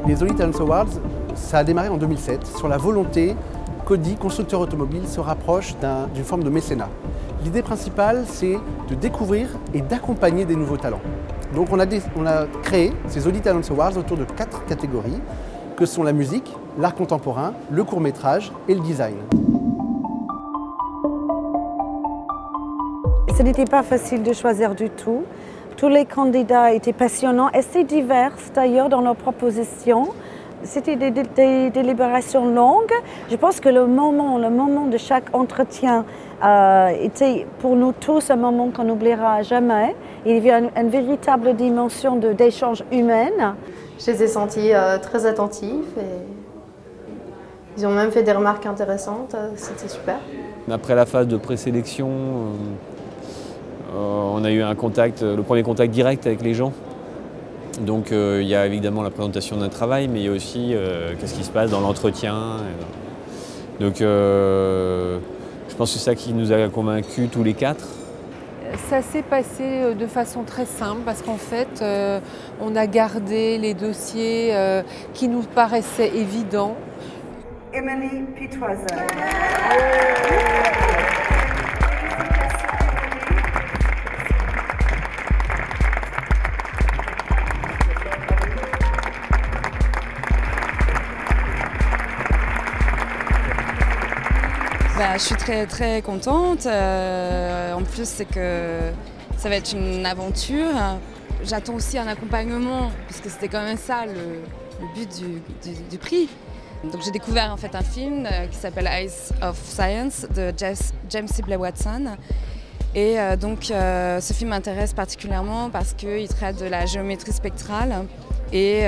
Les Only Talents Awards, ça a démarré en 2007 sur la volonté qu'Audi, constructeur automobile, se rapproche d'une forme de mécénat. L'idée principale, c'est de découvrir et d'accompagner des nouveaux talents. Donc on a créé ces Only Talents Awards autour de 4 catégories, que sont la musique, l'art contemporain, le court-métrage et le design. Ce n'était pas facile de choisir du tout. Tous les candidats étaient passionnants, assez divers d'ailleurs dans leurs propositions. C'était des délibérations longues. Je pense que le moment de chaque entretien était pour nous tous un moment qu'on n'oubliera jamais. Il y avait une véritable dimension d'échange humain. Je les ai sentis très attentifs et ils ont même fait des remarques intéressantes. C'était super. Après la phase de présélection, on a eu le premier contact direct avec les gens. Donc il y a évidemment la présentation d'un travail, mais il y a aussi qu'est-ce qui se passe dans l'entretien. Donc je pense que c'est ça qui nous a convaincus tous les 4. Ça s'est passé de façon très simple parce qu'en fait, on a gardé les dossiers qui nous paraissaient évidents. Émilie Pitoise. Je suis très contente. En plus, c'est que ça va être une aventure. J'attends aussi un accompagnement, puisque c'était quand même ça le but du prix. Donc j'ai découvert en fait un film qui s'appelle Eyes of Science de James Sibley Watson. Et donc ce film m'intéresse particulièrement parce qu'il traite de la géométrie spectrale. Et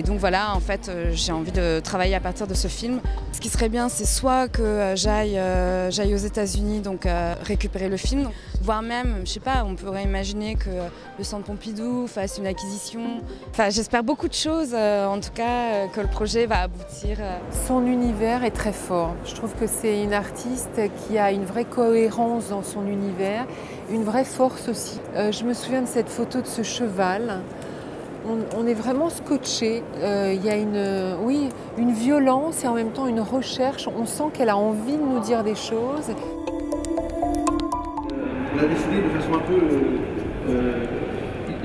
donc voilà, en fait, j'ai envie de travailler à partir de ce film. Ce qui serait bien, c'est soit que j'aille aux États-Unis, donc récupérer le film, voire même, je sais pas, on pourrait imaginer que le Centre Pompidou fasse une acquisition. Enfin, j'espère beaucoup de choses, en tout cas, que le projet va aboutir. Son univers est très fort. Je trouve que c'est une artiste qui a une vraie cohérence dans son univers, une vraie force aussi. Je me souviens de cette photo de ce cheval. On est vraiment scotché. Il y a une violence et en même temps une recherche. On sent qu'elle a envie de nous dire des choses. On a décidé de façon un peu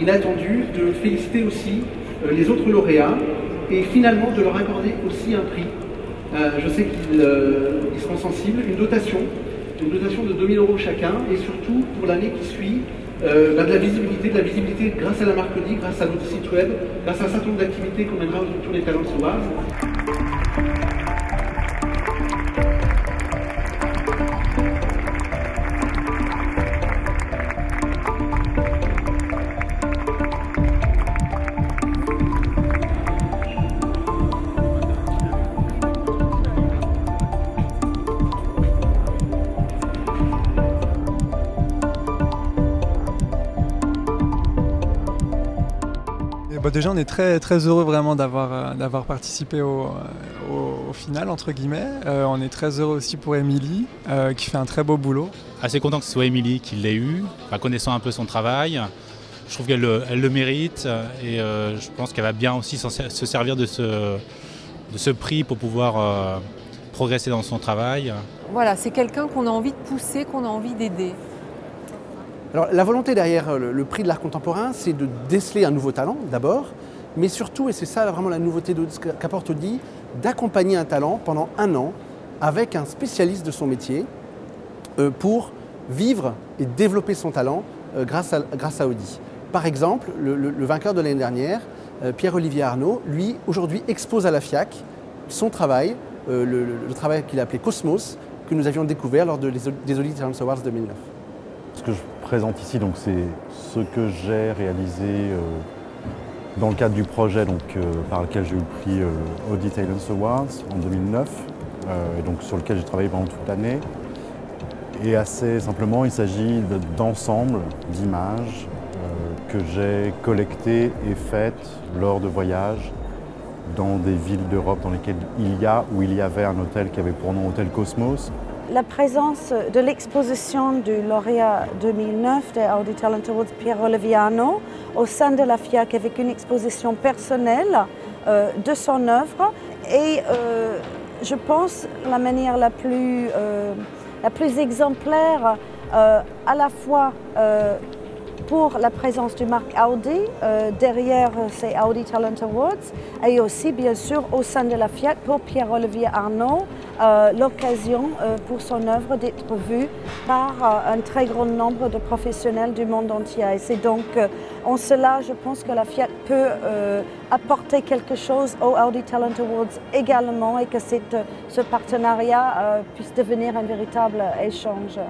inattendue de féliciter aussi les autres lauréats et finalement de leur accorder aussi un prix. Je sais qu'ils seront sensibles, une dotation de 2 000 € chacun et surtout pour l'année qui suit, de la visibilité grâce à la marque Audi, grâce à notre site web, grâce à un certain nombre d'activités qu'on mènera autour des Talents Awards. Déjà, on est très heureux vraiment d'avoir participé au final, entre guillemets. On est très heureux aussi pour Émilie, qui fait un très beau boulot. Assez content que ce soit Émilie qui l'ait eu, connaissant un peu son travail. Je trouve qu'elle le mérite et je pense qu'elle va bien aussi se servir de ce prix pour pouvoir progresser dans son travail. Voilà, c'est quelqu'un qu'on a envie de pousser, qu'on a envie d'aider. Alors, la volonté derrière le prix de l'art contemporain, c'est de déceler un nouveau talent d'abord, mais surtout, et c'est ça vraiment la nouveauté qu'apporte Audi, d'accompagner un talent pendant 1 an avec un spécialiste de son métier pour vivre et développer son talent grâce à Audi. par exemple, le vainqueur de l'année dernière, Pierre-Olivier Arnaud, lui, aujourd'hui, expose à la FIAC son travail, le travail qu'il a appelé Cosmos, que nous avions découvert lors des Audit Talent Awards 2009. Ce que je présente ici, c'est ce que j'ai réalisé dans le cadre du projet par lequel j'ai eu le prix Audit Talent Awards en 2009, et donc sur lequel j'ai travaillé pendant toute l'année. Et assez simplement, il s'agit d'ensembles d'images que j'ai collectées et faites lors de voyages dans des villes d'Europe dans lesquelles il y avait un hôtel qui avait pour nom Hôtel Cosmos. La présence de l'exposition du lauréat 2009 des Audit Talent Awards Pierre-Olivier Arnaud au sein de la FIAC avec une exposition personnelle de son œuvre et je pense la manière la plus exemplaire à la fois pour la présence de marque Audi derrière ces Audi Talent Awards et aussi bien sûr au sein de la FIAC pour Pierre-Olivier Arnaud, l'occasion pour son œuvre d'être vue par un très grand nombre de professionnels du monde entier. Et c'est donc en cela, je pense que la FIAC peut apporter quelque chose aux Audi Talent Awards également et que ce partenariat puisse devenir un véritable échange.